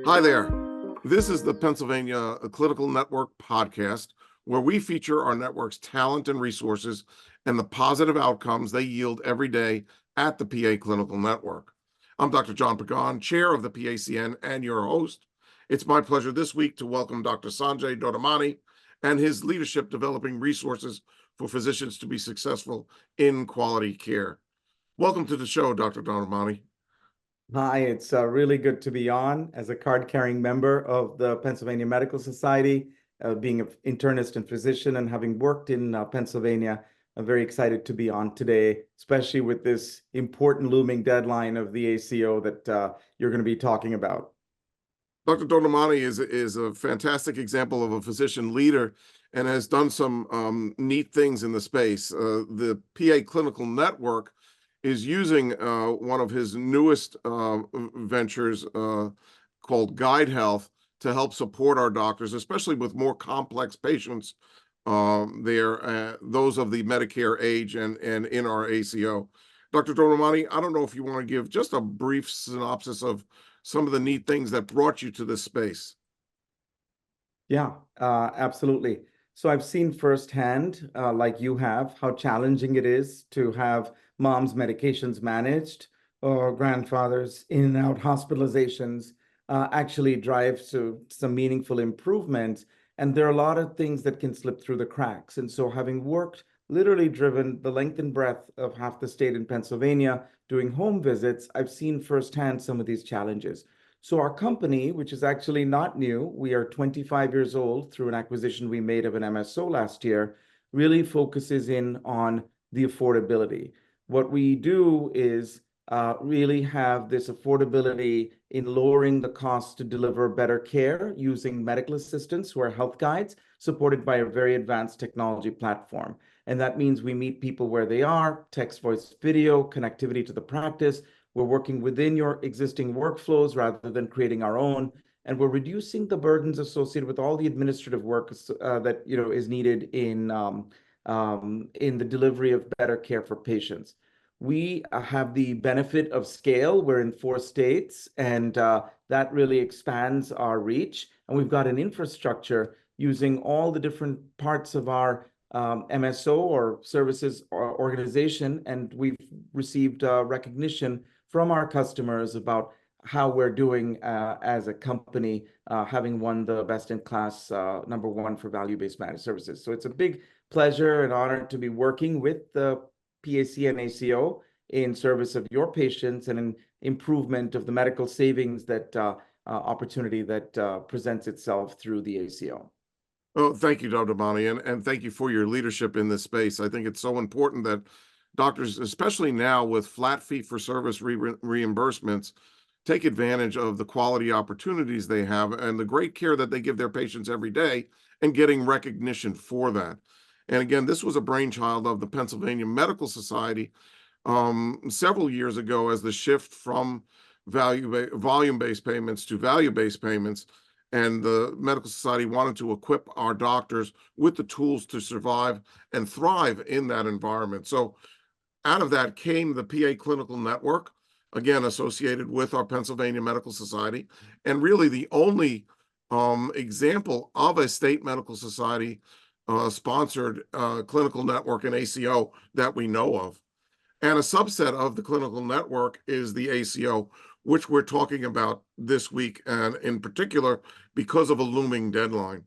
Hi there. This is the Pennsylvania Clinical Network podcast, where we feature our network's talent and resources and the positive outcomes they yield every day at the PA Clinical Network. I'm Dr. John Pagan, chair of the PACN and your host. It's my pleasure this week to welcome Dr. Sanjay Dodamani and his leadership developing resources for physicians to be successful in quality care. Welcome to the show, Dr. Dodamani. Hi, it's really good to be on as a card-carrying member of the Pennsylvania Medical Society, being an internist and physician and having worked in Pennsylvania. I'm very excited to be on today, especially with this important looming deadline of the ACO that you're going to be talking about. Dr. Dodamani is a fantastic example of a physician leader and has done some neat things in the space. The PA Clinical Network is using one of his newest ventures called Guidehealth to help support our doctors, especially with more complex patients those of the Medicare age and in our ACO. Dr. Dodamani, I don't know if you want to give just a brief synopsis of some of the neat things that brought you to this space. Yeah, absolutely. So I've seen firsthand, like you have, how challenging it is to have mom's medications managed or grandfather's in and out hospitalizations actually drive to some meaningful improvements. And there are a lot of things that can slip through the cracks. And so having worked, literally driven the length and breadth of half the state in Pennsylvania, doing home visits, I've seen firsthand some of these challenges. So our company, which is actually not new, we are 25 years old through an acquisition we made of an MSO last year, really focuses in on the affordability. What we do is really have this affordability in lowering the cost to deliver better care using medical assistants who are health guides, supported by a very advanced technology platform. And that means we meet people where they are, text, voice, video, connectivity to the practice. We're working within your existing workflows rather than creating our own, and we're reducing the burdens associated with all the administrative work that is needed in the delivery of better care for patients. We have the benefit of scale. We're in 4 states, and that really expands our reach. And we've got an infrastructure using all the different parts of our MSO or services or organization, and we've received recognition from our customers about how we're doing as a company, having won the best-in-class #1 for value-based managed services. So it's a big pleasure and honor to be working with the PACN ACO in service of your patients and in improvement of the medical savings that opportunity that presents itself through the ACO. Oh, thank you, Dr. Bonney, and thank you for your leadership in this space. I think it's so important that doctors, especially now with flat fee-for-service reimbursements, take advantage of the quality opportunities they have and the great care that they give their patients every day and getting recognition for that. And again, this was a brainchild of the Pennsylvania Medical Society several years ago as the shift from volume-based payments to value-based payments. And the Medical Society wanted to equip our doctors with the tools to survive and thrive in that environment. So out of that came the PA Clinical Network, again, associated with our Pennsylvania Medical Society, and really the only example of a state medical society sponsored clinical network and ACO that we know of. And a subset of the clinical network is the ACO, which we're talking about this week, and in particular, because of a looming deadline.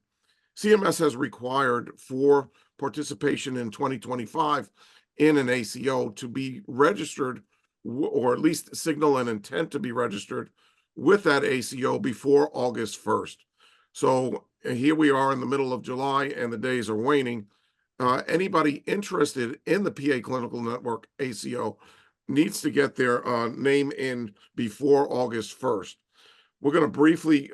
CMS has required for participation in 2025 in an ACO to be registered, or at least signal an intent to be registered with that ACO before August 1st. So here we are in the middle of July and the days are waning. Anybody interested in the PA Clinical Network ACO needs to get their name in before August 1st. We're going to briefly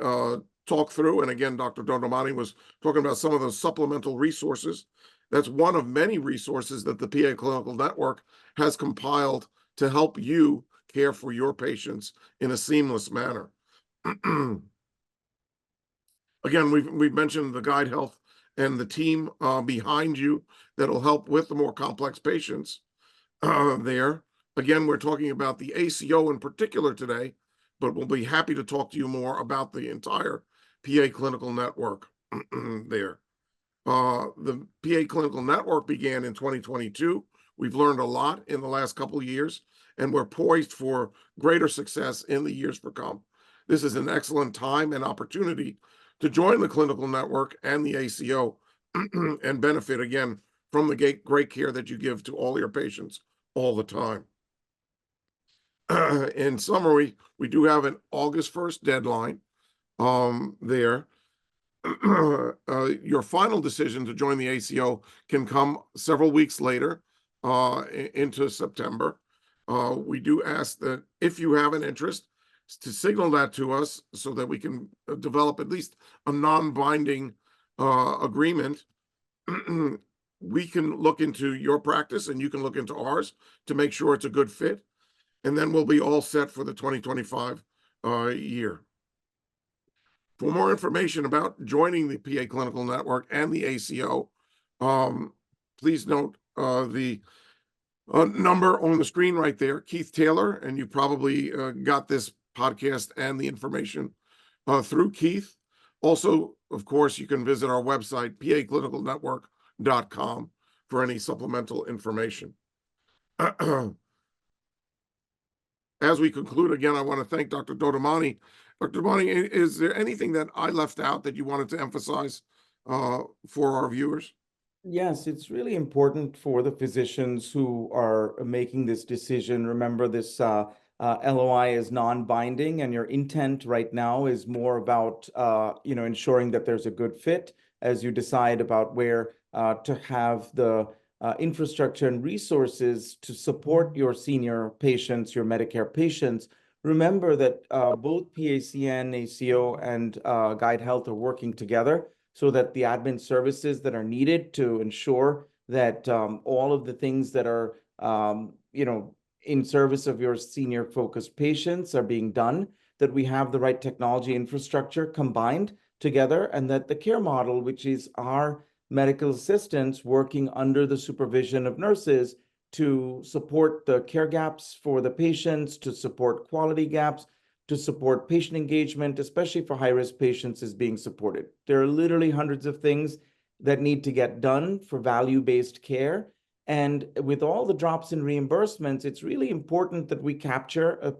talk through, and again, Dr. Dodamani was talking about some of the supplemental resources. That's one of many resources that the PA Clinical Network has compiled to help you care for your patients in a seamless manner. Again, we've mentioned the Guidehealth and the team behind you that'll help with the more complex patients there. Again, we're talking about the ACO in particular today, but we'll be happy to talk to you more about the entire PA Clinical Network there. The PA Clinical Network began in 2022. We've learned a lot in the last couple of years, and we're poised for greater success in the years to come. This is an excellent time and opportunity to join the clinical network and the ACO and benefit again from the great care that you give to all your patients all the time. In summary, we do have an August 1st deadline there. Your final decision to join the ACO can come several weeks later into September. We do ask that if you have an interest, to signal that to us so that we can develop at least a non-binding agreement. We can look into your practice and you can look into ours to make sure it's a good fit. And then we'll be all set for the 2025 year. For more information about joining the PA Clinical Network and the ACO, please note the number on the screen right there, Keith Taylor, and you probably got this podcast and the information through Keith. Also, of course, you can visit our website, paclinicalnetwork.com, for any supplemental information. As we conclude, again, I want to thank Dr. Dodamani. Dr. Dodamani, is there anything that I left out that you wanted to emphasize for our viewers? Yes, it's really important for the physicians who are making this decision. Remember, this LOI is non-binding, and your intent right now is more about ensuring that there's a good fit as you decide about where to have the infrastructure and resources to support your senior patients, your Medicare patients. Remember that both PACN, ACO, and Guidehealth are working together so that the admin services that are needed to ensure that all of the things that are, in service of your senior focused patients are being done, that we have the right technology infrastructure combined together, and that the care model, which is our medical assistants working under the supervision of nurses to support the care gaps for the patients, to support quality gaps, to support patient engagement, especially for high-risk patients, is being supported. There are literally hundreds of things that need to get done for value-based care. And with all the drops in reimbursements, it's really important that we capture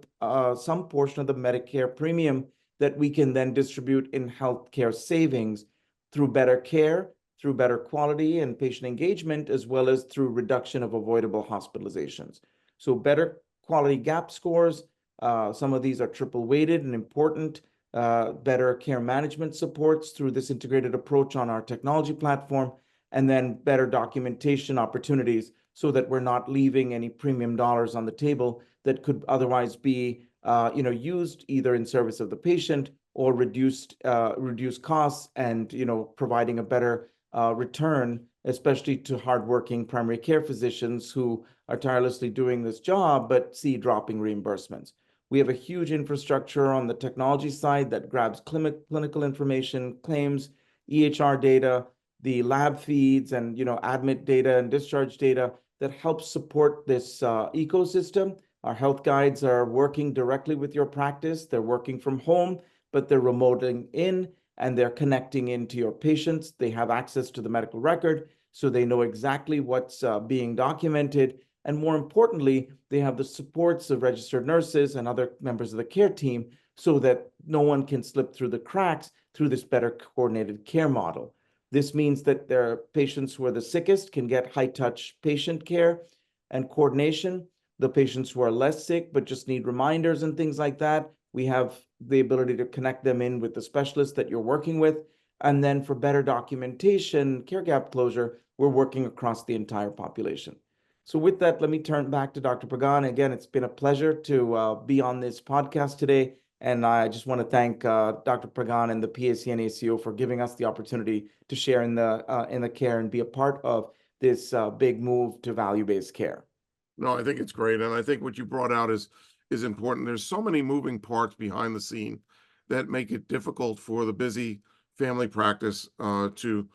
some portion of the Medicare premium that we can then distribute in healthcare savings through better care, through better quality and patient engagement, as well as through reduction of avoidable hospitalizations. So better quality gap scores. Some of these are triple weighted and important. Better care management supports through this integrated approach on our technology platform, and then better documentation opportunities so that we're not leaving any premium dollars on the table that could otherwise be used either in service of the patient or reduce costs and providing a better return, especially to hardworking primary care physicians who are tirelessly doing this job but see dropping reimbursements. We have a huge infrastructure on the technology side that grabs clinical information, claims, EHR data, the lab feeds, and admit data and discharge data that helps support this ecosystem. Our health guides are working directly with your practice. They're working from home, but they're remoting in, and they're connecting into your patients. They have access to the medical record, so they know exactly what's being documented. And more importantly, they have the supports of registered nurses and other members of the care team so that no one can slip through the cracks through this better coordinated care model. This means that their patients who are the sickest can get high-touch patient care and coordination. The patients who are less sick but just need reminders and things like that, we have the ability to connect them in with the specialist that you're working with. And then for better documentation, care gap closure, we're working across the entire population. So with that, let me turn back to Dr. Pagan. Again, it's been a pleasure to be on this podcast today. And I just want to thank Dr. Pagan and the PACN ACO for giving us the opportunity to share in the care and be a part of this big move to value-based care. No, I think it's great. And I think what you brought out is important. There's so many moving parts behind the scene that make it difficult for the busy family practice to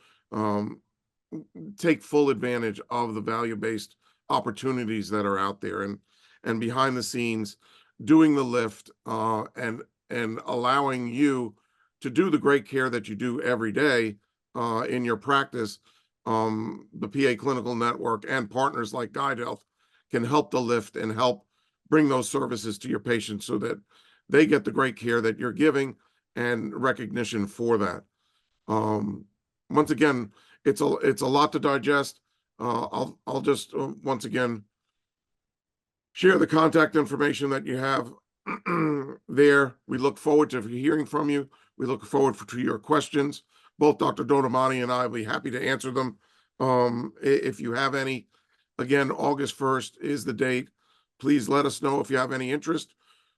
take full advantage of the value-based opportunities that are out there. And behind the scenes, doing the lift, and allowing you to do the great care that you do every day in your practice. The PA Clinical Network and partners like Guidehealth can help the lift and help bring those services to your patients so that they get the great care that you're giving and recognition for that. Once again, it's a lot to digest. I'll just once again share the contact information that you have there. We look forward to hearing from you. We look forward to your questions. Both Dr. Donamani and I will be happy to answer them. If you have any, again, August 1st is the date. Please let us know if you have any interest.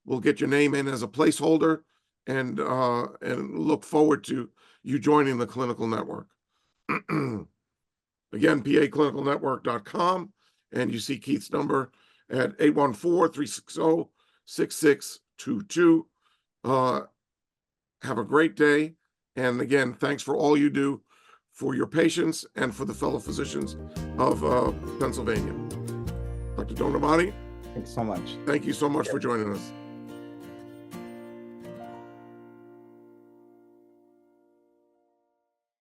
We'll get your name in as a placeholder and look forward to you joining the clinical network. Again, paclinicalnetwork.com, and you see Keith's number at 814-360-6622. Have a great day. And again, thanks for all you do for your patients and for the fellow physicians of Pennsylvania. Dr. Donamani, Thanks so much. thank you so much for joining us.